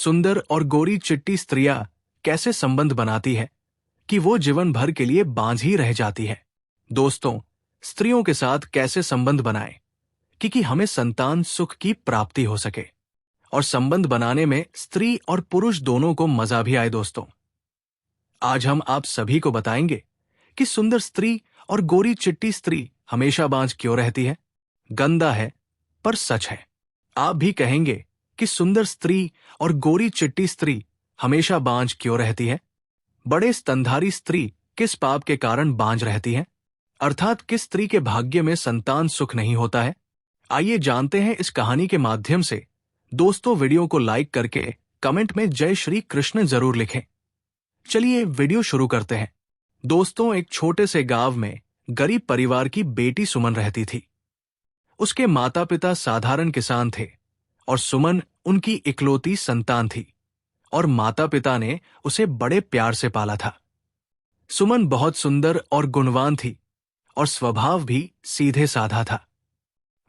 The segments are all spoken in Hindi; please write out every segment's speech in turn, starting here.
सुंदर और गोरी चिट्टी स्त्रियां कैसे संबंध बनाती है कि वो जीवन भर के लिए बांझ ही रह जाती है। दोस्तों, स्त्रियों के साथ कैसे संबंध बनाएं कि हमें संतान सुख की प्राप्ति हो सके और संबंध बनाने में स्त्री और पुरुष दोनों को मजा भी आए। दोस्तों, आज हम आप सभी को बताएंगे कि सुंदर स्त्री और गोरी चिट्टी स्त्री हमेशा बांझ क्यों रहती है। गंदा है पर सच है। आप भी कहेंगे कि सुंदर स्त्री और गोरी चिट्टी स्त्री हमेशा बांझ क्यों रहती है। बड़े स्तनधारी स्त्री किस पाप के कारण बांझ रहती है, अर्थात किस स्त्री के भाग्य में संतान सुख नहीं होता है। आइए जानते हैं इस कहानी के माध्यम से। दोस्तों, वीडियो को लाइक करके कमेंट में जय श्री कृष्ण जरूर लिखें। चलिए वीडियो शुरू करते हैं। दोस्तों, एक छोटे से गांव में गरीब परिवार की बेटी सुमन रहती थी। उसके माता पिता साधारण किसान थे और सुमन उनकी इकलौती संतान थी और माता पिता ने उसे बड़े प्यार से पाला था। सुमन बहुत सुंदर और गुणवान थी और स्वभाव भी सीधे साधा था।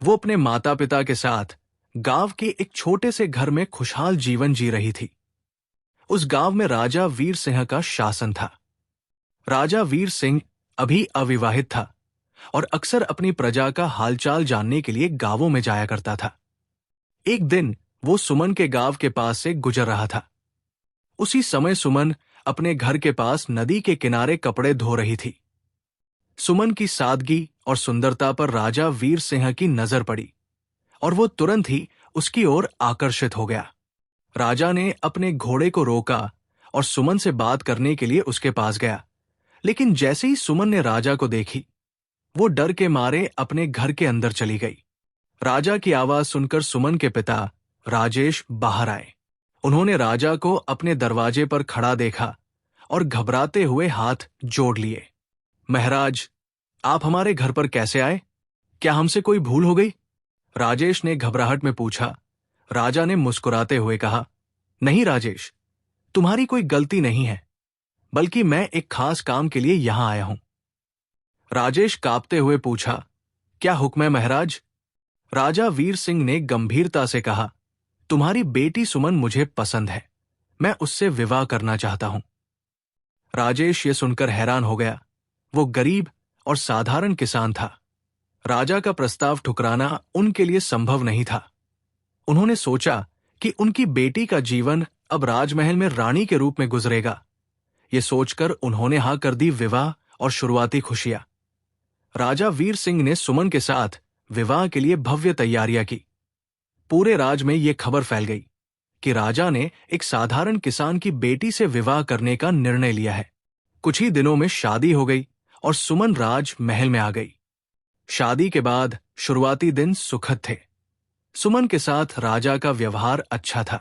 वो अपने माता पिता के साथ गांव के एक छोटे से घर में खुशहाल जीवन जी रही थी। उस गांव में राजा वीर सिंह का शासन था। राजा वीर सिंह अभी अविवाहित था और अक्सर अपनी प्रजा का हालचाल जानने के लिए गांवों में जाया करता था। एक दिन वो सुमन के गांव के पास से गुजर रहा था। उसी समय सुमन अपने घर के पास नदी के किनारे कपड़े धो रही थी। सुमन की सादगी और सुंदरता पर राजा वीर सिंह की नजर पड़ी और वो तुरंत ही उसकी ओर आकर्षित हो गया। राजा ने अपने घोड़े को रोका और सुमन से बात करने के लिए उसके पास गया, लेकिन जैसे ही सुमन ने राजा को देखी, वो डर के मारे अपने घर के अंदर चली गई। राजा की आवाज सुनकर सुमन के पिता राजेश बाहर आए। उन्होंने राजा को अपने दरवाजे पर खड़ा देखा और घबराते हुए हाथ जोड़ लिए। महाराज, आप हमारे घर पर कैसे आए? क्या हमसे कोई भूल हो गई? राजेश ने घबराहट में पूछा। राजा ने मुस्कुराते हुए कहा, नहीं राजेश, तुम्हारी कोई गलती नहीं है, बल्कि मैं एक खास काम के लिए यहां आया हूं। राजेश कांपते हुए पूछा, क्या हुक्म है महाराज? राजा वीर सिंह ने गंभीरता से कहा, तुम्हारी बेटी सुमन मुझे पसंद है, मैं उससे विवाह करना चाहता हूं। राजेश ये सुनकर हैरान हो गया। वो गरीब और साधारण किसान था। राजा का प्रस्ताव ठुकराना उनके लिए संभव नहीं था। उन्होंने सोचा कि उनकी बेटी का जीवन अब राजमहल में रानी के रूप में गुजरेगा। ये सोचकर उन्होंने हाँ कर दी विवाह और शुरुआती खुशियां। राजा वीर सिंह ने सुमन के साथ विवाह के लिए भव्य तैयारियां की। पूरे राज में ये खबर फैल गई कि राजा ने एक साधारण किसान की बेटी से विवाह करने का निर्णय लिया है। कुछ ही दिनों में शादी हो गई और सुमन राज महल में आ गई। शादी के बाद शुरुआती दिन सुखद थे। सुमन के साथ राजा का व्यवहार अच्छा था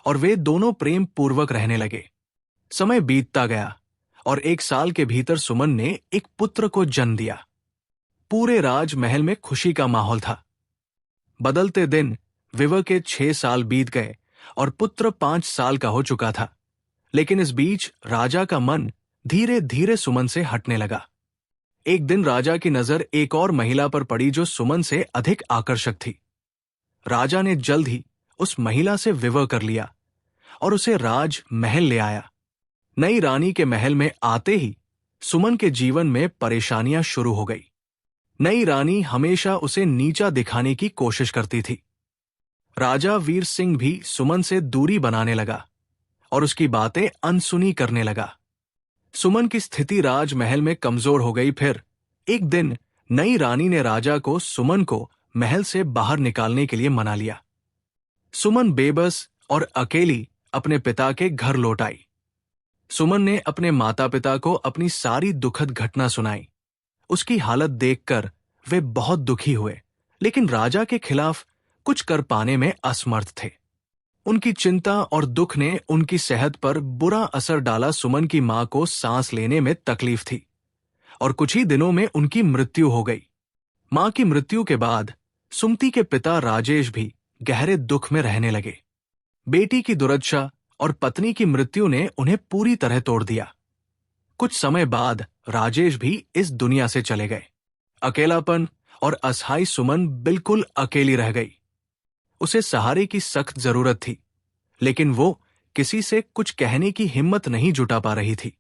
और वे दोनों प्रेम पूर्वक रहने लगे। समय बीतता गया और 1 साल के भीतर सुमन ने एक पुत्र को जन्म दिया। पूरे राज महल में खुशी का माहौल था। बदलते दिन विवाह के 6 साल बीत गए और पुत्र 5 साल का हो चुका था, लेकिन इस बीच राजा का मन धीरे धीरे सुमन से हटने लगा। एक दिन राजा की नजर एक और महिला पर पड़ी जो सुमन से अधिक आकर्षक थी। राजा ने जल्द ही उस महिला से विवाह कर लिया और उसे राज महल ले आया। नई रानी के महल में आते ही सुमन के जीवन में परेशानियां शुरू हो गई। नई रानी हमेशा उसे नीचा दिखाने की कोशिश करती थी। राजा वीर सिंह भी सुमन से दूरी बनाने लगा और उसकी बातें अनसुनी करने लगा। सुमन की स्थिति राजमहल में कमजोर हो गई। फिर एक दिन नई रानी ने राजा को सुमन को महल से बाहर निकालने के लिए मना लिया। सुमन बेबस और अकेली अपने पिता के घर लौट आई। सुमन ने अपने माता पिता को अपनी सारी दुखद घटना सुनाई। उसकी हालत देखकर वे बहुत दुखी हुए, लेकिन राजा के खिलाफ कुछ कर पाने में असमर्थ थे। उनकी चिंता और दुख ने उनकी सेहत पर बुरा असर डाला। सुमन की मां को सांस लेने में तकलीफ थी और कुछ ही दिनों में उनकी मृत्यु हो गई। मां की मृत्यु के बाद सुमति के पिता राजेश भी गहरे दुख में रहने लगे। बेटी की दुर्दशा और पत्नी की मृत्यु ने उन्हें पूरी तरह तोड़ दिया। कुछ समय बाद राजेश भी इस दुनिया से चले गए। अकेलापन और असहाय सुमन बिल्कुल अकेली रह गई। उसे सहारे की सख्त जरूरत थी, लेकिन वो किसी से कुछ कहने की हिम्मत नहीं जुटा पा रही थी।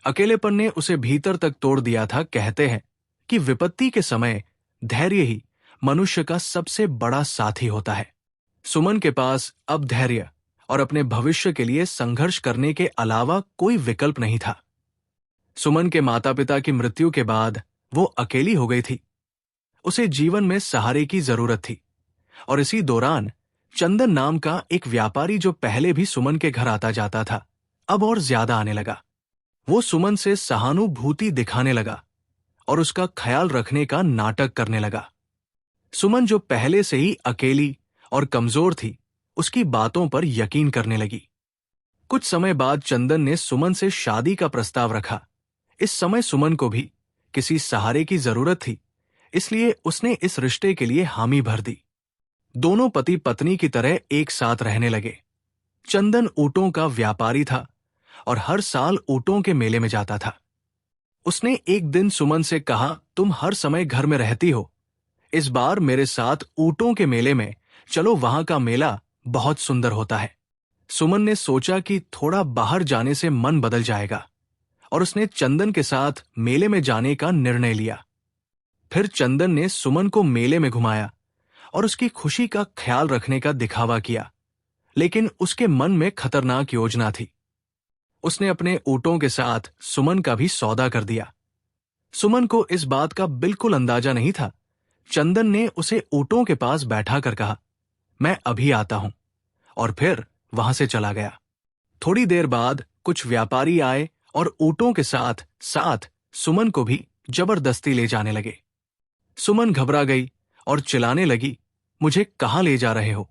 अकेलेपन ने उसे भीतर तक तोड़ दिया था। कहते हैं कि विपत्ति के समय धैर्य ही मनुष्य का सबसे बड़ा साथी होता है। सुमन के पास अब धैर्य और अपने भविष्य के लिए संघर्ष करने के अलावा कोई विकल्प नहीं था। सुमन के माता पिता की मृत्यु के बाद वो अकेली हो गई थी। उसे जीवन में सहारे की जरूरत थी। और इसी दौरान चंदन नाम का एक व्यापारी, जो पहले भी सुमन के घर आता जाता था, अब और ज्यादा आने लगा। वो सुमन से सहानुभूति दिखाने लगा और उसका ख्याल रखने का नाटक करने लगा। सुमन, जो पहले से ही अकेली और कमजोर थी, उसकी बातों पर यकीन करने लगी। कुछ समय बाद चंदन ने सुमन से शादी का प्रस्ताव रखा। इस समय सुमन को भी किसी सहारे की जरूरत थी, इसलिए उसने इस रिश्ते के लिए हामी भर दी। दोनों पति पत्नी की तरह एक साथ रहने लगे। चंदन ऊंटों का व्यापारी था और हर साल ऊंटों के मेले में जाता था। उसने एक दिन सुमन से कहा, तुम हर समय घर में रहती हो, इस बार मेरे साथ ऊंटों के मेले में चलो, वहां का मेला बहुत सुंदर होता है। सुमन ने सोचा कि थोड़ा बाहर जाने से मन बदल जाएगा और उसने चंदन के साथ मेले में जाने का निर्णय लिया। फिर चंदन ने सुमन को मेले में घुमाया और उसकी खुशी का ख्याल रखने का दिखावा किया, लेकिन उसके मन में खतरनाक योजना थी। उसने अपने ऊंटों के साथ सुमन का भी सौदा कर दिया। सुमन को इस बात का बिल्कुल अंदाजा नहीं था। चंदन ने उसे ऊंटों के पास बैठा कर कहा, मैं अभी आता हूं, और फिर वहां से चला गया। थोड़ी देर बाद कुछ व्यापारी आए और ऊंटों के साथ साथ सुमन को भी जबरदस्ती ले जाने लगे। सुमन घबरा गई और चिल्लाने लगी, मुझे कहां ले जा रहे हो?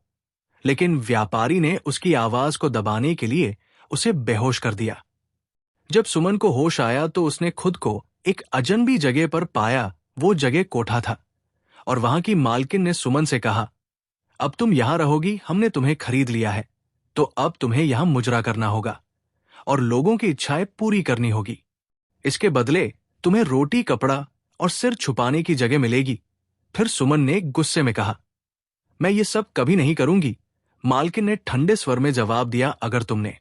लेकिन व्यापारी ने उसकी आवाज को दबाने के लिए उसे बेहोश कर दिया। जब सुमन को होश आया तो उसने खुद को एक अजनबी जगह पर पाया। वो जगह कोठा था और वहां की मालकिन ने सुमन से कहा, अब तुम यहां रहोगी, हमने तुम्हें खरीद लिया है, तो अब तुम्हें यहां मुजरा करना होगा और लोगों की इच्छाएं पूरी करनी होगी। इसके बदले तुम्हें रोटी, कपड़ा और सिर छुपाने की जगह मिलेगी। फिर सुमन ने गुस्से में कहा, मैं ये सब कभी नहीं करूंगी। मालकिन ने ठंडे स्वर में जवाब दिया, अगर तुमने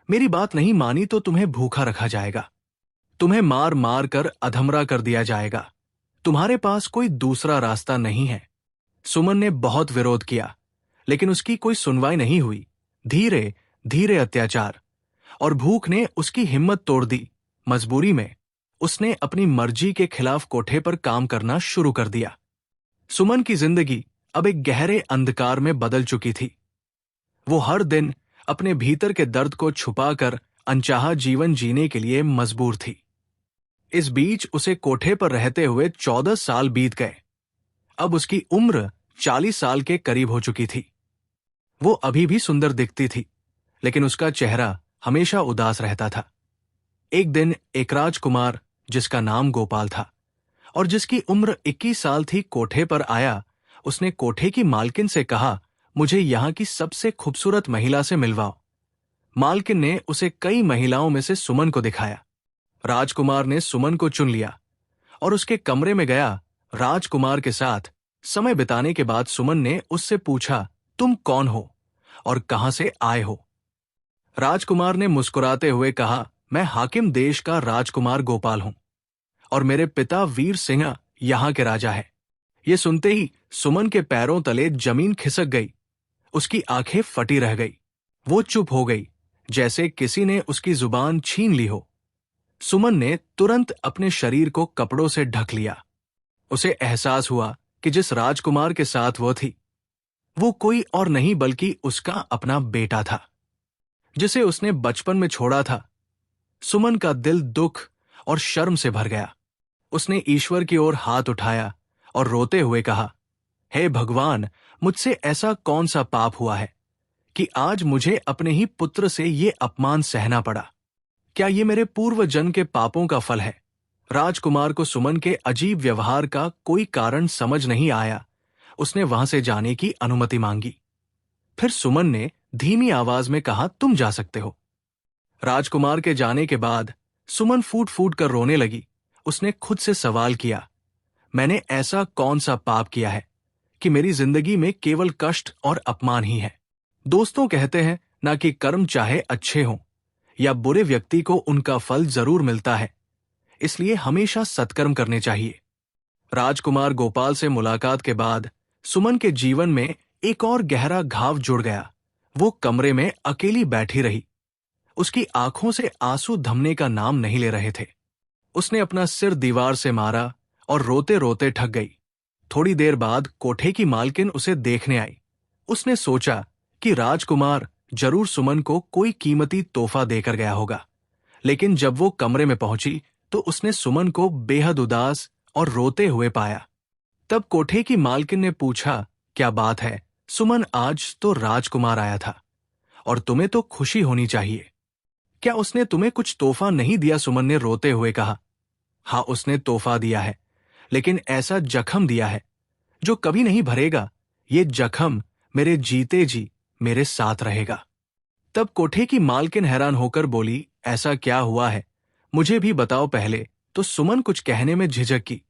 मेरी बात नहीं मानी तो तुम्हें भूखा रखा जाएगा, तुम्हें मार मार कर अधमरा कर दिया जाएगा। तुम्हारे पास कोई दूसरा रास्ता नहीं है। सुमन ने बहुत विरोध किया, लेकिन उसकी कोई सुनवाई नहीं हुई। धीरे धीरे अत्याचार और भूख ने उसकी हिम्मत तोड़ दी। मजबूरी में उसने अपनी मर्जी के खिलाफ कोठे पर काम करना शुरू कर दिया। सुमन की जिंदगी अब एक गहरे अंधकार में बदल चुकी थी। वो हर दिन अपने भीतर के दर्द को छुपाकर अनचाहा जीवन जीने के लिए मजबूर थी। इस बीच उसे कोठे पर रहते हुए 14 साल बीत गए। अब उसकी उम्र 40 साल के करीब हो चुकी थी। वो अभी भी सुंदर दिखती थी, लेकिन उसका चेहरा हमेशा उदास रहता था। एक दिन एक राजकुमार, जिसका नाम गोपाल था और जिसकी उम्र 21 साल थी, कोठे पर आया। उसने कोठे की मालकिन से कहा, मुझे यहाँ की सबसे खूबसूरत महिला से मिलवाओ। मालकिन ने उसे कई महिलाओं में से सुमन को दिखाया। राजकुमार ने सुमन को चुन लिया और उसके कमरे में गया। राजकुमार के साथ समय बिताने के बाद सुमन ने उससे पूछा, तुम कौन हो और कहां से आए हो? राजकुमार ने मुस्कुराते हुए कहा, मैं हाकिम देश का राजकुमार गोपाल हूं और मेरे पिता वीर सिंह यहां के राजा है। ये सुनते ही सुमन के पैरों तले जमीन खिसक गई। उसकी आंखें फटी रह गई। वो चुप हो गई, जैसे किसी ने उसकी जुबान छीन ली हो। सुमन ने तुरंत अपने शरीर को कपड़ों से ढक लिया। उसे एहसास हुआ कि जिस राजकुमार के साथ वो थी, वो कोई और नहीं बल्कि उसका अपना बेटा था, जिसे उसने बचपन में छोड़ा था। सुमन का दिल दुख और शर्म से भर गया। उसने ईश्वर की ओर हाथ उठाया और रोते हुए कहा, हे भगवान, मुझसे ऐसा कौन सा पाप हुआ है कि आज मुझे अपने ही पुत्र से ये अपमान सहना पड़ा? क्या ये मेरे पूर्व जन्म के पापों का फल है? राजकुमार को सुमन के अजीब व्यवहार का कोई कारण समझ नहीं आया। उसने वहां से जाने की अनुमति मांगी। फिर सुमन ने धीमी आवाज में कहा, तुम जा सकते हो। राजकुमार के जाने के बाद सुमन फूट फूट कर रोने लगी। उसने खुद से सवाल किया, मैंने ऐसा कौन सा पाप किया है कि मेरी जिंदगी में केवल कष्ट और अपमान ही है? दोस्तों कहते हैं ना कि कर्म चाहे अच्छे हों या बुरे, व्यक्ति को उनका फल जरूर मिलता है, इसलिए हमेशा सत्कर्म करने चाहिए। राजकुमार गोपाल से मुलाकात के बाद सुमन के जीवन में एक और गहरा घाव जुड़ गया। वो कमरे में अकेली बैठी रही। उसकी आंखों से आंसू थमने का नाम नहीं ले रहे थे। उसने अपना सिर दीवार से मारा और रोते रोते थक गई। थोड़ी देर बाद कोठे की मालकिन उसे देखने आई। उसने सोचा कि राजकुमार जरूर सुमन को कोई कीमती तोहफा देकर गया होगा, लेकिन जब वो कमरे में पहुंची तो उसने सुमन को बेहद उदास और रोते हुए पाया। तब कोठे की मालकिन ने पूछा, क्या बात है सुमन, आज तो राजकुमार आया था और तुम्हें तो खुशी होनी चाहिए। क्या उसने तुम्हें कुछ तोहफा नहीं दिया? सुमन ने रोते हुए कहा। हाँ, उसने तोहफा दिया है, लेकिन ऐसा जख्म दिया है जो कभी नहीं भरेगा। ये जख्म मेरे जीते जी मेरे साथ रहेगा। तब कोठे की मालकिन हैरान होकर बोली, ऐसा क्या हुआ है, मुझे भी बताओ पहले। तो सुमन कुछ कहने में झिझक की,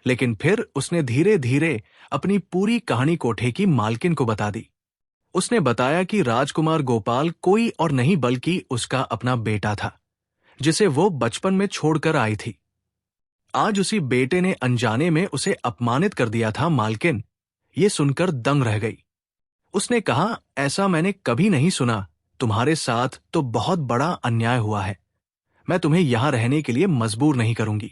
लेकिन फिर उसने धीरे धीरे अपनी पूरी कहानी कोठे की मालकिन को बता दी। उसने बताया कि राजकुमार गोपाल कोई और नहीं बल्कि उसका अपना बेटा था, जिसे वो बचपन में छोड़कर आई थी। आज उसी बेटे ने अनजाने में उसे अपमानित कर दिया था। मालकिन ये सुनकर दंग रह गई। उसने कहा, ऐसा मैंने कभी नहीं सुना। तुम्हारे साथ तो बहुत बड़ा अन्याय हुआ है। मैं तुम्हें यहां रहने के लिए मजबूर नहीं करूंगी।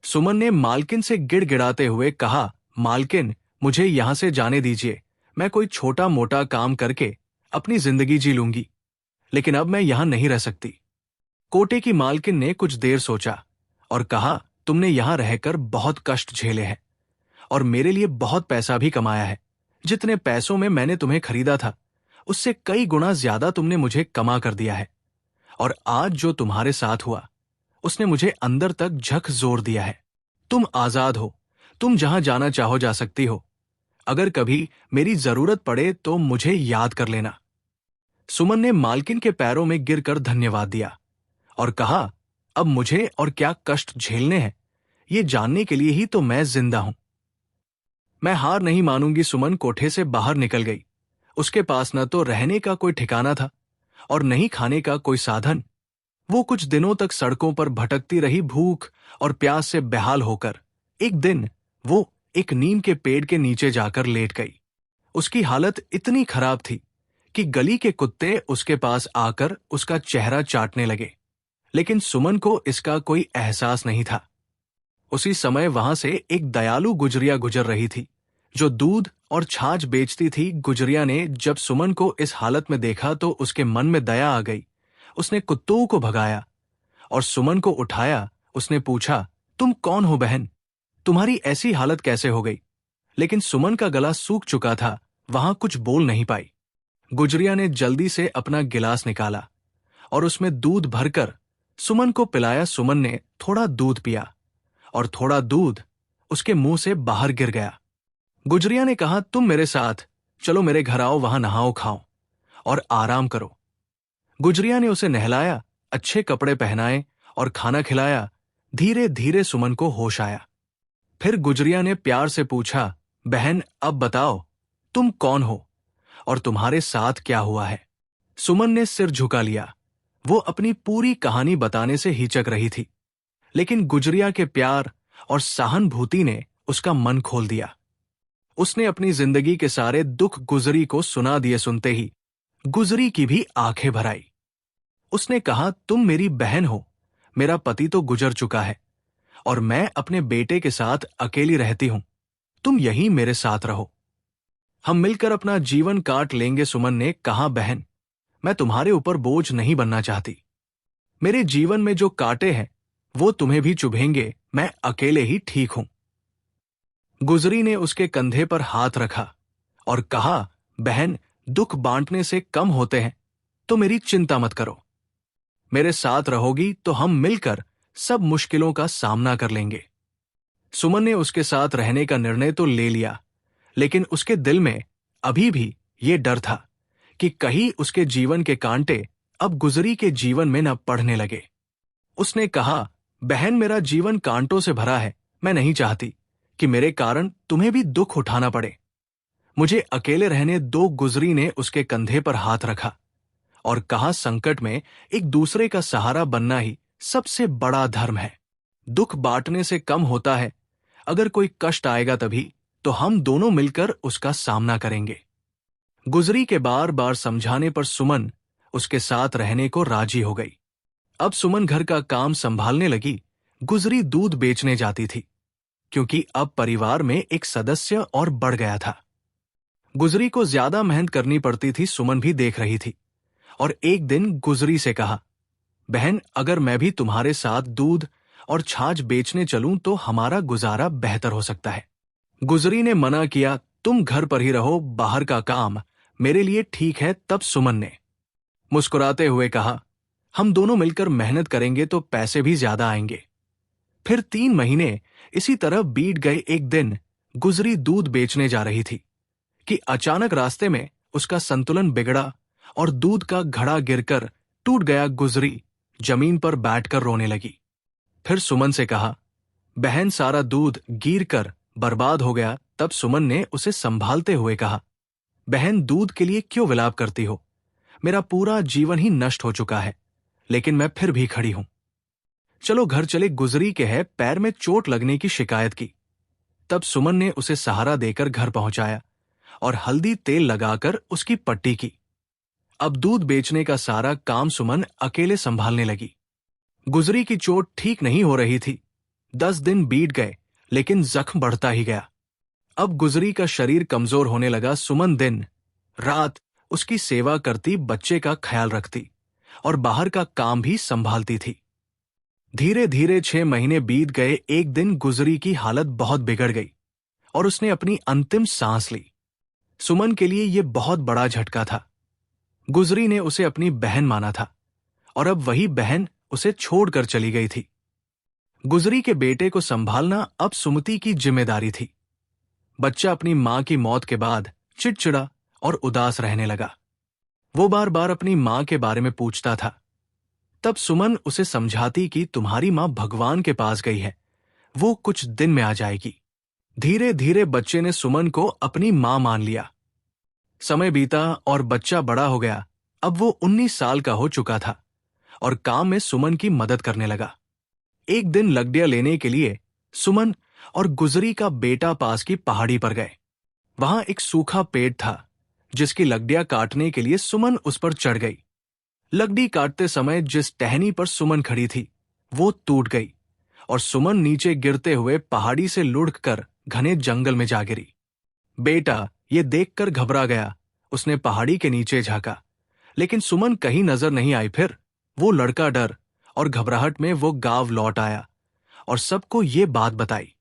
सुमन ने मालकिन से गिड़गिड़ाते हुए कहा, मालकिन मुझे यहां से जाने दीजिए। मैं कोई छोटा मोटा काम करके अपनी जिंदगी जी लूंगी, लेकिन अब मैं यहां नहीं रह सकती। कोठे की मालकिन ने कुछ देर सोचा और कहा, तुमने यहां रहकर बहुत कष्ट झेले हैं और मेरे लिए बहुत पैसा भी कमाया है। जितने पैसों में मैंने तुम्हें खरीदा था, उससे कई गुना ज्यादा तुमने मुझे कमा कर दिया है। और आज जो तुम्हारे साथ हुआ, उसने मुझे अंदर तक झकझोर दिया है। तुम आजाद हो, तुम जहां जाना चाहो जा सकती हो। अगर कभी मेरी जरूरत पड़े तो मुझे याद कर लेना। सुमन ने मालकिन के पैरों में गिरकर धन्यवाद दिया और कहा, अब मुझे और क्या कष्ट झेलने हैं, ये जानने के लिए ही तो मैं जिंदा हूं। मैं हार नहीं मानूंगी। सुमन कोठे से बाहर निकल गई। उसके पास न तो रहने का कोई ठिकाना था और न ही खाने का कोई साधन। वो कुछ दिनों तक सड़कों पर भटकती रही, भूख और प्यास से बेहाल होकर। एक दिन वो एक नीम के पेड़ के नीचे जाकर लेट गई। उसकी हालत इतनी खराब थी कि गली के कुत्ते उसके पास आकर उसका चेहरा चाटने लगे, लेकिन सुमन को इसका कोई एहसास नहीं था। उसी समय वहां से एक दयालु गुजरिया गुजर रही थी, जो दूध और छाछ बेचती थी। गुजरिया ने जब सुमन को इस हालत में देखा तो उसके मन में दया आ गई। उसने कुत्तों को भगाया और सुमन को उठाया। उसने पूछा, तुम कौन हो बहन? तुम्हारी ऐसी हालत कैसे हो गई? लेकिन सुमन का गला सूख चुका था, वहां कुछ बोल नहीं पाई। गुजरिया ने जल्दी से अपना गिलास निकाला और उसमें दूध भरकर सुमन को पिलाया। सुमन ने थोड़ा दूध पिया और थोड़ा दूध उसके मुंह से बाहर गिर गया। गुजरिया ने कहा, तुम मेरे साथ चलो, मेरे घर आओ, वहां नहाओ खाओ और आराम करो। गुजरिया ने उसे नहलाया, अच्छे कपड़े पहनाए और खाना खिलाया। धीरे धीरे सुमन को होश आया। फिर गुजरिया ने प्यार से पूछा, बहन अब बताओ, तुम कौन हो और तुम्हारे साथ क्या हुआ है? सुमन ने सिर झुका लिया। वो अपनी पूरी कहानी बताने से हिचक रही थी, लेकिन गुजरिया के प्यार और सहानुभूति ने उसका मन खोल दिया। उसने अपनी जिंदगी के सारे दुख गुजरी को सुना दिए। सुनते ही गुजरी की भी आंखें भर आई। उसने कहा, तुम मेरी बहन हो। मेरा पति तो गुजर चुका है और मैं अपने बेटे के साथ अकेली रहती हूं। तुम यहीं मेरे साथ रहो, हम मिलकर अपना जीवन काट लेंगे। सुमन ने कहा, बहन मैं तुम्हारे ऊपर बोझ नहीं बनना चाहती। मेरे जीवन में जो कांटे हैं वो तुम्हें भी चुभेंगे। मैं अकेले ही ठीक हूं। गुजरी ने उसके कंधे पर हाथ रखा और कहा, बहन दुख बांटने से कम होते हैं, तो मेरी चिंता मत करो। मेरे साथ रहोगी तो हम मिलकर सब मुश्किलों का सामना कर लेंगे। सुमन ने उसके साथ रहने का निर्णय तो ले लिया, लेकिन उसके दिल में अभी भी ये डर था कि कहीं उसके जीवन के कांटे अब गुजरी के जीवन में न पड़ने लगे। उसने कहा, बहन मेरा जीवन कांटों से भरा है। मैं नहीं चाहती कि मेरे कारण तुम्हें भी दुख उठाना पड़े। मुझे अकेले रहने दो। गुजरी ने उसके कंधे पर हाथ रखा और कहा, संकट में एक दूसरे का सहारा बनना ही सबसे बड़ा धर्म है। दुख बांटने से कम होता है। अगर कोई कष्ट आएगा तभी तो हम दोनों मिलकर उसका सामना करेंगे। गुजरी के बार बार समझाने पर सुमन उसके साथ रहने को राजी हो गई। अब सुमन घर का काम संभालने लगी। गुजरी दूध बेचने जाती थी, क्योंकि अब परिवार में एक सदस्य और बढ़ गया था। गुजरी को ज्यादा मेहनत करनी पड़ती थी, सुमन भी देख रही थी। और एक दिन गुजरी से कहा, बहन, अगर मैं भी तुम्हारे साथ दूध और छाछ बेचने चलूं तो हमारा गुजारा बेहतर हो सकता है। गुजरी ने मना किया, तुम घर पर ही रहो, बाहर का काम मेरे लिए ठीक है। तब सुमन ने मुस्कुराते हुए कहा, हम दोनों मिलकर मेहनत करेंगे तो पैसे भी ज्यादा आएंगे। फिर 3 महीने इसी तरह बीत गए। एक दिन गुजरी दूध बेचने जा रही थी कि अचानक रास्ते में उसका संतुलन बिगड़ा और दूध का घड़ा गिरकर टूट गया। गुजरी जमीन पर बैठकर रोने लगी। फिर सुमन से कहा, बहन, सारा दूध गिरकर बर्बाद हो गया। तब सुमन ने उसे संभालते हुए कहा, बहन, दूध के लिए क्यों विलाप करती हो? मेरा पूरा जीवन ही नष्ट हो चुका है, लेकिन मैं फिर भी खड़ी हूं। चलो घर चले। गुजरी के है पैर में चोट लगने की शिकायत की। तब सुमन ने उसे सहारा देकर घर पहुंचाया और हल्दी तेल लगाकर उसकी पट्टी की। अब दूध बेचने का सारा काम सुमन अकेले संभालने लगी। गुजरी की चोट ठीक नहीं हो रही थी। 10 दिन बीत गए, लेकिन जख्म बढ़ता ही गया। अब गुजरी का शरीर कमजोर होने लगा। सुमन दिन रात उसकी सेवा करती, बच्चे का ख्याल रखती और बाहर का काम भी संभालती थी। धीरे धीरे 6 महीने बीत गए। एक दिन गुजरी की हालत बहुत बिगड़ गई और उसने अपनी अंतिम सांस ली। सुमन के लिए यह बहुत बड़ा झटका था। गुजरी ने उसे अपनी बहन माना था और अब वही बहन उसे छोड़कर चली गई थी। गुजरी के बेटे को संभालना अब सुमति की जिम्मेदारी थी। बच्चा अपनी मां की मौत के बाद चिड़चिड़ा और उदास रहने लगा। वो बार बार अपनी मां के बारे में पूछता था। तब सुमन उसे समझाती कि तुम्हारी मां भगवान के पास गई है, वो कुछ दिन में आ जाएगी। धीरे धीरे बच्चे ने सुमन को अपनी मां मान लिया। समय बीता और बच्चा बड़ा हो गया। अब वो 19 साल का हो चुका था और काम में सुमन की मदद करने लगा। एक दिन लकड़ियां लेने के लिए सुमन और गुजरी का बेटा पास की पहाड़ी पर गए। वहां एक सूखा पेड़ था, जिसकी लकड़ियां काटने के लिए सुमन उस पर चढ़ गई। लकड़ी काटते समय जिस टहनी पर सुमन खड़ी थी, वो टूट गई और सुमन नीचे गिरते हुए पहाड़ी से लुढ़ककर घने जंगल में जा गिरी। बेटा ये देखकर घबरा गया। उसने पहाड़ी के नीचे झांका, लेकिन सुमन कहीं नजर नहीं आई। फिर वो लड़का डर और घबराहट में वो गांव लौट आया और सबको ये बात बताई।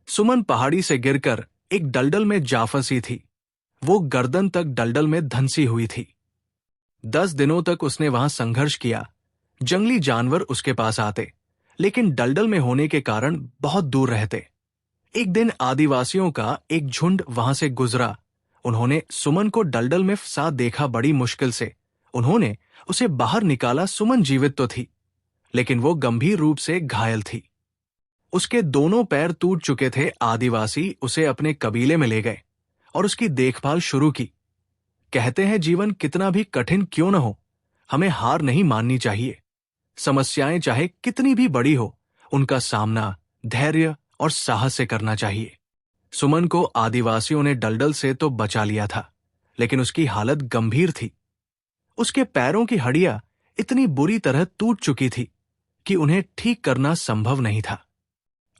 सुमन पहाड़ी से गिरकर एक दलदल में जा फंसी थी। वो गर्दन तक दलदल में धंसी हुई थी। 10 दिनों तक उसने वहां संघर्ष किया। जंगली जानवर उसके पास आते, लेकिन दलदल में होने के कारण बहुत दूर रहते। एक दिन आदिवासियों का एक झुंड वहां से गुजरा। उन्होंने सुमन को दलदल में फंसा देखा। बड़ी मुश्किल से उन्होंने उसे बाहर निकाला। सुमन जीवित तो थी, लेकिन वो गंभीर रूप से घायल थी। उसके दोनों पैर टूट चुके थे। आदिवासी उसे अपने कबीले में ले गए और उसकी देखभाल शुरू की। कहते हैं, जीवन कितना भी कठिन क्यों न हो, हमें हार नहीं माननी चाहिए। समस्याएं चाहे कितनी भी बड़ी हो, उनका सामना धैर्य और साहस से करना चाहिए। सुमन को आदिवासियों ने दलदल से तो बचा लिया था, लेकिन उसकी हालत गंभीर थी। उसके पैरों की हड्डियां इतनी बुरी तरह टूट चुकी थी कि उन्हें ठीक करना संभव नहीं था।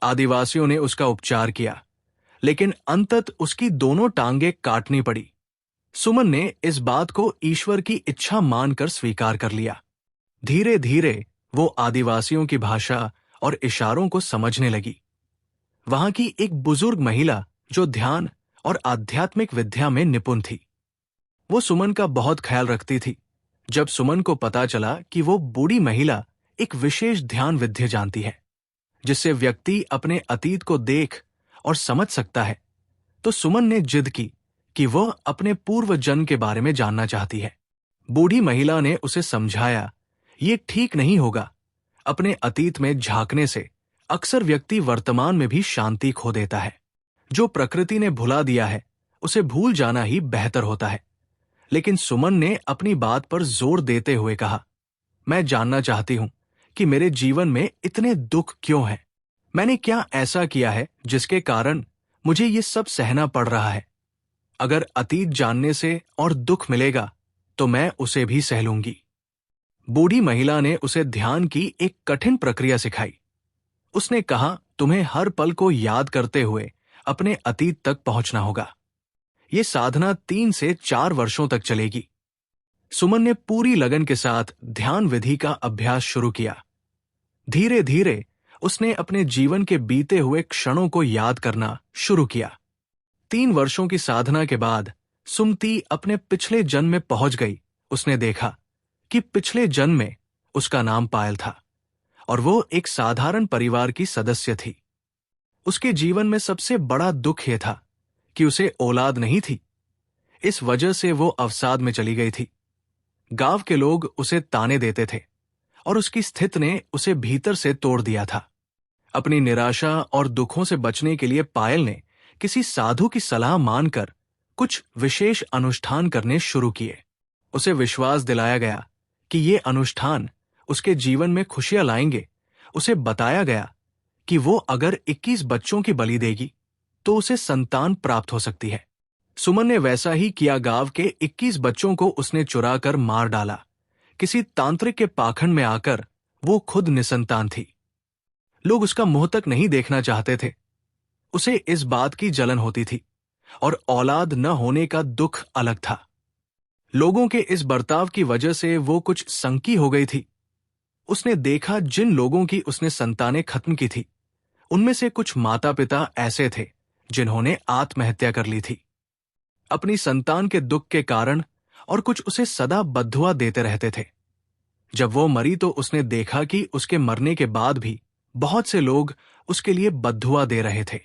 आदिवासियों ने उसका उपचार किया, लेकिन अंतत उसकी दोनों टांगें काटनी पड़ी। सुमन ने इस बात को ईश्वर की इच्छा मानकर स्वीकार कर लिया। धीरे धीरे वो आदिवासियों की भाषा और इशारों को समझने लगी। वहां की एक बुजुर्ग महिला जो ध्यान और आध्यात्मिक विद्या में निपुण थी, वो सुमन का बहुत ख्याल रखती थी। जब सुमन को पता चला कि वो बूढ़ी महिला एक विशेष ध्यान विद्या जानती है, जिससे व्यक्ति अपने अतीत को देख और समझ सकता है, तो सुमन ने जिद की कि वह अपने पूर्व जन्म के बारे में जानना चाहती है। बूढ़ी महिला ने उसे समझाया, ये ठीक नहीं होगा। अपने अतीत में झांकने से अक्सर व्यक्ति वर्तमान में भी शांति खो देता है। जो प्रकृति ने भुला दिया है, उसे भूल जाना ही बेहतर होता है। लेकिन सुमन ने अपनी बात पर जोर देते हुए कहा, मैं जानना चाहती हूं कि मेरे जीवन में इतने दुख क्यों हैं। मैंने क्या ऐसा किया है जिसके कारण मुझे ये सब सहना पड़ रहा है। अगर अतीत जानने से और दुख मिलेगा तो मैं उसे भी सह लूंगी। बूढ़ी महिला ने उसे ध्यान की एक कठिन प्रक्रिया सिखाई। उसने कहा, तुम्हें हर पल को याद करते हुए अपने अतीत तक पहुंचना होगा। ये साधना 3 से 4 वर्षों तक चलेगी। सुमन ने पूरी लगन के साथ ध्यान विधि का अभ्यास शुरू किया। धीरे धीरे उसने अपने जीवन के बीते हुए क्षणों को याद करना शुरू किया। 3 वर्षों की साधना के बाद सुमति अपने पिछले जन्म में पहुंच गई। उसने देखा कि पिछले जन्म में उसका नाम पायल था और वो एक साधारण परिवार की सदस्य थी। उसके जीवन में सबसे बड़ा दुख यह था कि उसे औलाद नहीं थी। इस वजह से वो अवसाद में चली गई थी। गांव के लोग उसे ताने देते थे और उसकी स्थिति ने उसे भीतर से तोड़ दिया था। अपनी निराशा और दुखों से बचने के लिए पायल ने किसी साधु की सलाह मानकर कुछ विशेष अनुष्ठान करने शुरू किए। उसे विश्वास दिलाया गया कि ये अनुष्ठान उसके जीवन में खुशियां लाएंगे। उसे बताया गया कि वो अगर 21 बच्चों की बलि देगी तो उसे संतान प्राप्त हो सकती है। सुमन ने वैसा ही किया। गांव के 21 बच्चों को उसने चुरा कर मार डाला। किसी तांत्रिक के पाखंड में आकर वो खुद निसंतान थी। लोग उसका मुंह तक नहीं देखना चाहते थे। उसे इस बात की जलन होती थी और औलाद न होने का दुख अलग था। लोगों के इस बर्ताव की वजह से वो कुछ संकी हो गई थी। उसने देखा जिन लोगों की उसने संतानें खत्म की थी उनमें से कुछ माता पिता ऐसे थे जिन्होंने आत्महत्या कर ली थी अपनी संतान के दुख के कारण, और कुछ उसे सदा बद्दुआ देते रहते थे। जब वो मरी तो उसने देखा कि उसके मरने के बाद भी बहुत से लोग उसके लिए बद्दुआ दे रहे थे।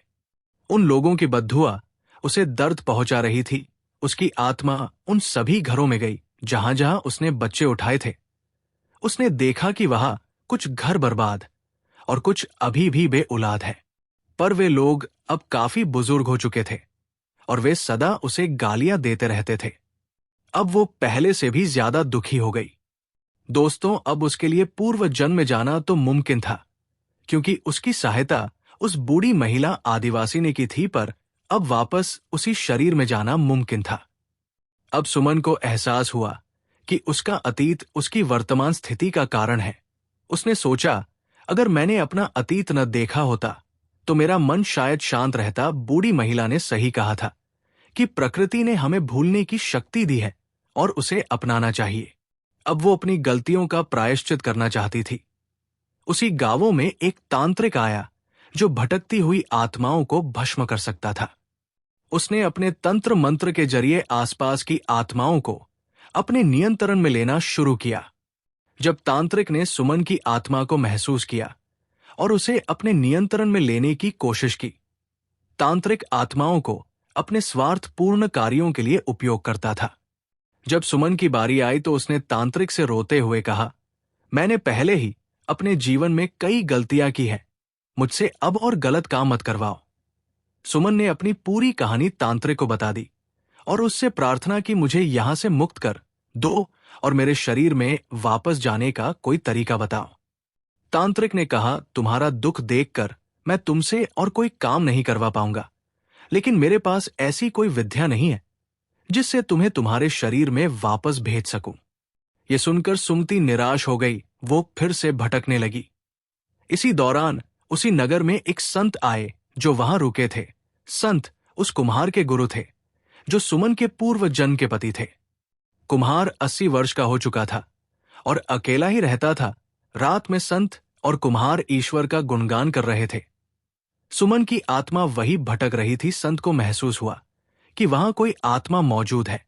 उन लोगों की बद्दुआ उसे दर्द पहुंचा रही थी। उसकी आत्मा उन सभी घरों में गई जहां जहां उसने बच्चे उठाए थे। उसने देखा कि वहां कुछ घर बर्बाद और कुछ अभी भी बेऔलाद है, पर वे लोग अब काफी बुजुर्ग हो चुके थे और वे सदा उसे गालियां देते रहते थे। अब वो पहले से भी ज्यादा दुखी हो गई। दोस्तों, अब उसके लिए पूर्व जन्म में जाना तो मुमकिन था, क्योंकि उसकी सहायता उस बूढ़ी महिला आदिवासी ने की थी, पर अब वापस उसी शरीर में जाना मुमकिन था। अब सुमन को एहसास हुआ कि उसका अतीत उसकी वर्तमान स्थिति का कारण है। उसने सोचा, अगर मैंने अपना अतीत न देखा होता तो मेरा मन शायद शांत रहता। बूढ़ी महिला ने सही कहा था कि प्रकृति ने हमें भूलने की शक्ति दी है और उसे अपनाना चाहिए। अब वो अपनी गलतियों का प्रायश्चित करना चाहती थी। उसी गांवों में एक तांत्रिक आया जो भटकती हुई आत्माओं को भस्म कर सकता था। उसने अपने तंत्र मंत्र के जरिए आसपास की आत्माओं को अपने नियंत्रण में लेना शुरू किया। जब तांत्रिक ने सुमन की आत्मा को महसूस किया और उसे अपने नियंत्रण में लेने की कोशिश की, तांत्रिक आत्माओं को अपने स्वार्थपूर्ण कार्यों के लिए उपयोग करता था। जब सुमन की बारी आई तो उसने तांत्रिक से रोते हुए कहा, मैंने पहले ही अपने जीवन में कई गलतियां की हैं, मुझसे अब और गलत काम मत करवाओ। सुमन ने अपनी पूरी कहानी तांत्रिक को बता दी और उससे प्रार्थना की, मुझे यहां से मुक्त कर दो और मेरे शरीर में वापस जाने का कोई तरीका बताओ। तांत्रिक ने कहा, तुम्हारा दुख देखकर मैं तुमसे और कोई काम नहीं करवा पाऊंगा, लेकिन मेरे पास ऐसी कोई विद्या नहीं है जिससे तुम्हें तुम्हारे शरीर में वापस भेज सकूं। यह सुनकर सुमति निराश हो गई। वो फिर से भटकने लगी। इसी दौरान उसी नगर में एक संत आए जो वहां रुके थे। संत उस कुम्हार के गुरु थे जो सुमन के पूर्व जन्म के पति थे। कुम्हार 80 वर्ष का हो चुका था और अकेला ही रहता था। रात में संत और कुम्हार ईश्वर का गुणगान कर रहे थे। सुमन की आत्मा वही भटक रही थी। संत को महसूस हुआ कि वहां कोई आत्मा मौजूद है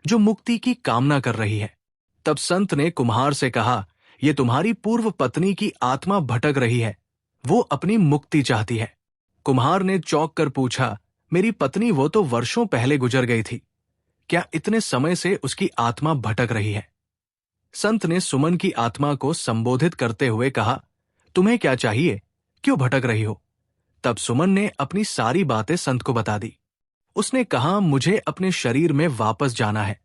जो मुक्ति की कामना कर रही है। तब संत ने कुम्हार से कहा, यह तुम्हारी पूर्व पत्नी की आत्मा भटक रही है, वो अपनी मुक्ति चाहती है। कुम्हार ने चौंक कर पूछा, मेरी पत्नी वो तो वर्षों पहले गुजर गई थी, क्या इतने समय से उसकी आत्मा भटक रही है? संत ने सुमन की आत्मा को संबोधित करते हुए कहा, तुम्हें क्या चाहिए, क्यों भटक रही हो? तब सुमन ने अपनी सारी बातें संत को बता दी। उसने कहा, मुझे अपने शरीर में वापस जाना है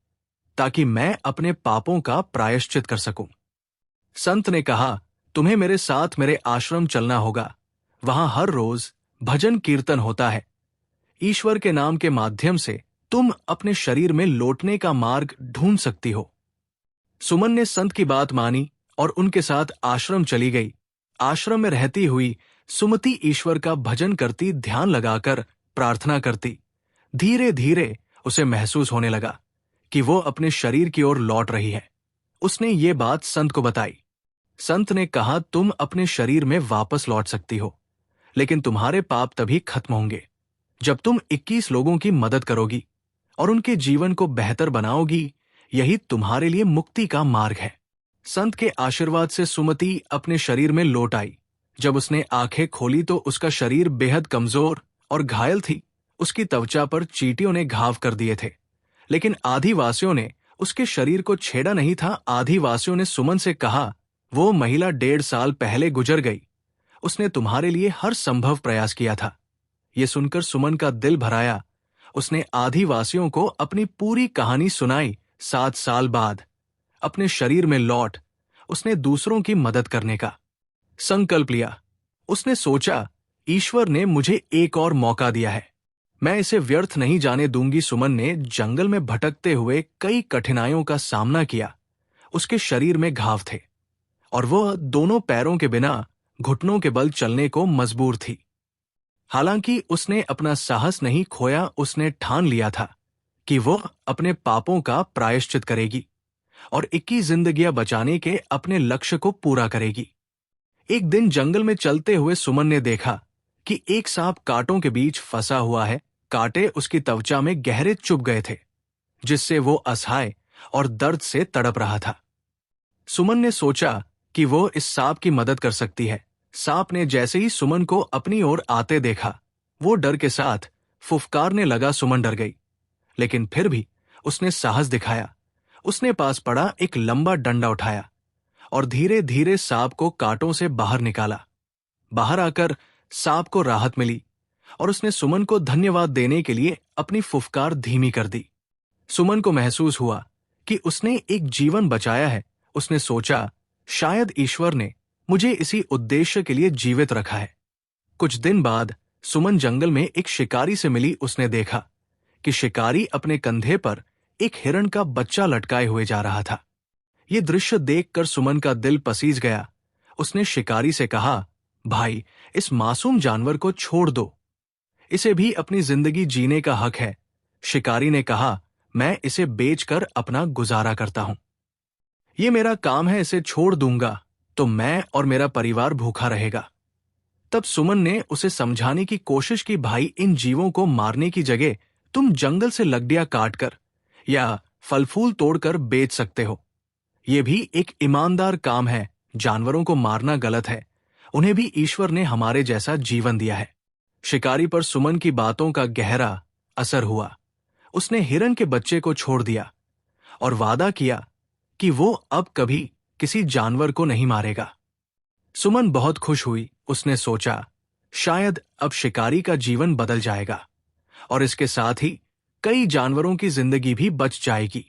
ताकि मैं अपने पापों का प्रायश्चित कर सकूं। संत ने कहा, तुम्हें मेरे साथ मेरे आश्रम चलना होगा। वहां हर रोज भजन कीर्तन होता है। ईश्वर के नाम के माध्यम से तुम अपने शरीर में लौटने का मार्ग ढूंढ सकती हो। सुमन ने संत की बात मानी और उनके साथ आश्रम चली गई। आश्रम में रहती हुई सुमति ईश्वर का भजन करती, ध्यान लगाकर प्रार्थना करती। धीरे धीरे उसे महसूस होने लगा कि वो अपने शरीर की ओर लौट रही है। उसने ये बात संत को बताई। संत ने कहा, तुम अपने शरीर में वापस लौट सकती हो, लेकिन तुम्हारे पाप तभी खत्म होंगे जब तुम 21 लोगों की मदद करोगी और उनके जीवन को बेहतर बनाओगी। यही तुम्हारे लिए मुक्ति का मार्ग है। संत के आशीर्वाद से सुमति अपने शरीर में लौट आई। जब उसने आंखें खोली तो उसका शरीर बेहद कमजोर और घायल थी। उसकी त्वचा पर चींटियों ने घाव कर दिए थे, लेकिन आदिवासियों ने उसके शरीर को छेड़ा नहीं था। आदिवासियों ने सुमन से कहा, वो महिला 1.5 साल पहले गुजर गई। उसने तुम्हारे लिए हर संभव प्रयास किया था। ये सुनकर सुमन का दिल भराया। उसने आदिवासियों को अपनी पूरी कहानी सुनाई। 7 साल बाद अपने शरीर में लौट उसने दूसरों की मदद करने का संकल्प लिया। उसने सोचा, ईश्वर ने मुझे एक और मौका दिया है, मैं इसे व्यर्थ नहीं जाने दूंगी। सुमन ने जंगल में भटकते हुए कई कठिनाइयों का सामना किया। उसके शरीर में घाव थे और वह दोनों पैरों के बिना घुटनों के बल चलने को मजबूर थी। हालांकि उसने अपना साहस नहीं खोया। उसने ठान लिया था कि वह अपने पापों का प्रायश्चित करेगी और 21 जिंदगियां बचाने के अपने लक्ष्य को पूरा करेगी। एक दिन जंगल में चलते हुए सुमन ने देखा कि एक सांप कांटों के बीच फंसा हुआ है। कांटे उसकी त्वचा में गहरे चुभ गए थे, जिससे वो असहाय और दर्द से तड़प रहा था। सुमन ने सोचा कि वो इस सांप की मदद कर सकती है। सांप ने जैसे ही सुमन को अपनी ओर आते देखा, वो डर के साथ फुफकारने लगा। सुमन डर गई, लेकिन फिर भी उसने साहस दिखाया। उसने पास पड़ा एक लंबा डंडा उठाया और धीरे धीरे सांप को कांटों से बाहर निकाला। बाहर आकर सांप को राहत मिली और उसने सुमन को धन्यवाद देने के लिए अपनी फुफकार धीमी कर दी। सुमन को महसूस हुआ कि उसने एक जीवन बचाया है। उसने सोचा, शायद ईश्वर ने मुझे इसी उद्देश्य के लिए जीवित रखा है। कुछ दिन बाद सुमन जंगल में एक शिकारी से मिली। उसने देखा कि शिकारी अपने कंधे पर एक हिरण का बच्चा लटकाए हुए जा रहा था। ये दृश्य देखकर सुमन का दिल पसीज गया। उसने शिकारी से कहा, भाई, इस मासूम जानवर को छोड़ दो, इसे भी अपनी जिंदगी जीने का हक है। शिकारी ने कहा, मैं इसे बेचकर अपना गुजारा करता हूं। ये मेरा काम है, इसे छोड़ दूंगा तो मैं और मेरा परिवार भूखा रहेगा। तब सुमन ने उसे समझाने की कोशिश की, भाई, इन जीवों को मारने की जगह तुम जंगल से लकड़ियां काटकर या फल फूल तोड़कर बेच सकते हो। यह भी एक ईमानदार काम है। जानवरों को मारना गलत है, उन्हें भी ईश्वर ने हमारे जैसा जीवन दिया है। शिकारी पर सुमन की बातों का गहरा असर हुआ। उसने हिरन के बच्चे को छोड़ दिया और वादा किया कि वो अब कभी किसी जानवर को नहीं मारेगा। सुमन बहुत खुश हुई। उसने सोचा, शायद अब शिकारी का जीवन बदल जाएगा और इसके साथ ही कई जानवरों की जिंदगी भी बच जाएगी।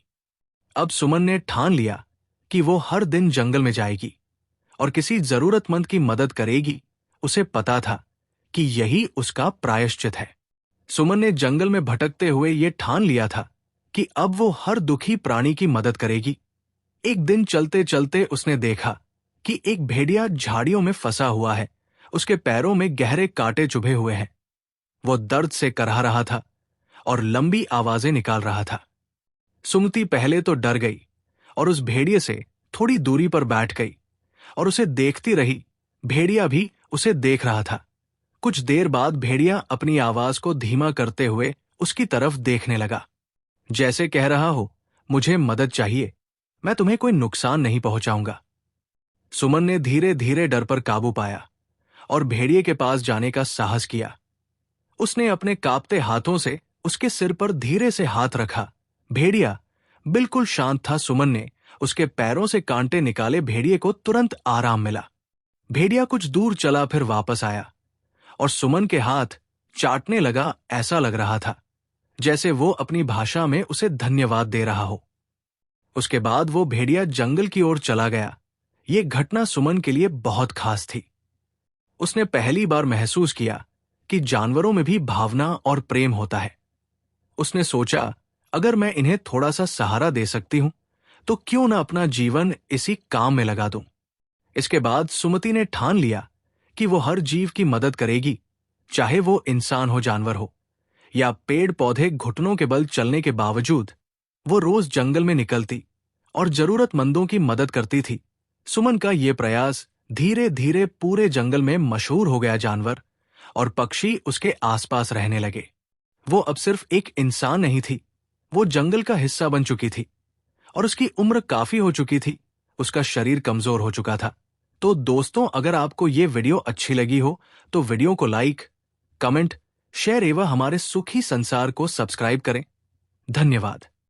अब सुमन ने ठान लिया कि वो हर दिन जंगल में जाएगी और किसी जरूरतमंद की मदद करेगी। उसे पता था कि यही उसका प्रायश्चित है। सुमन ने जंगल में भटकते हुए ये ठान लिया था कि अब वो हर दुखी प्राणी की मदद करेगी। एक दिन चलते चलते उसने देखा कि एक भेड़िया झाड़ियों में फंसा हुआ है। उसके पैरों में गहरे कांटे चुभे हुए हैं। वो दर्द से कराह रहा था और लंबी आवाजें निकाल रहा था। सुमति पहले तो डर गई और उस भेड़िए से थोड़ी दूरी पर बैठ गई और उसे देखती रही। भेड़िया भी उसे देख रहा था। कुछ देर बाद भेड़िया अपनी आवाज को धीमा करते हुए उसकी तरफ देखने लगा, जैसे कह रहा हो, मुझे मदद चाहिए, मैं तुम्हें कोई नुकसान नहीं पहुंचाऊंगा। सुमन ने धीरे धीरे डर पर काबू पाया और भेड़िए के पास जाने का साहस किया। उसने अपने कांपते हाथों से उसके सिर पर धीरे से हाथ रखा। भेड़िया बिल्कुल शांत था। सुमन ने उसके पैरों से कांटे निकाले। भेड़िए को तुरंत आराम मिला। भेड़िया कुछ दूर चला, फिर वापस आया और सुमन के हाथ चाटने लगा। ऐसा लग रहा था जैसे वो अपनी भाषा में उसे धन्यवाद दे रहा हो। उसके बाद वो भेड़िया जंगल की ओर चला गया। ये घटना सुमन के लिए बहुत खास थी। उसने पहली बार महसूस किया कि जानवरों में भी भावना और प्रेम होता है। उसने सोचा, अगर मैं इन्हें थोड़ा सा सहारा दे सकती हूं तो क्यों ना अपना जीवन इसी काम में लगा दूं। इसके बाद सुमति ने ठान लिया कि वो हर जीव की मदद करेगी, चाहे वो इंसान हो, जानवर हो या पेड़ पौधे। घुटनों के बल चलने के बावजूद वो रोज जंगल में निकलती और जरूरतमंदों की मदद करती थी। सुमन का ये प्रयास धीरे धीरे पूरे जंगल में मशहूर हो गया। जानवर और पक्षी उसके आसपास रहने लगे। वो अब सिर्फ एक इंसान नहीं थी, वो जंगल का हिस्सा बन चुकी थी और उसकी उम्र काफी हो चुकी थी। उसका शरीर कमजोर हो चुका था। तो दोस्तों, अगर आपको ये वीडियो अच्छी लगी हो तो वीडियो को लाइक, कमेंट, शेयर एवं हमारे सुखी संसार को सब्सक्राइब करें। धन्यवाद।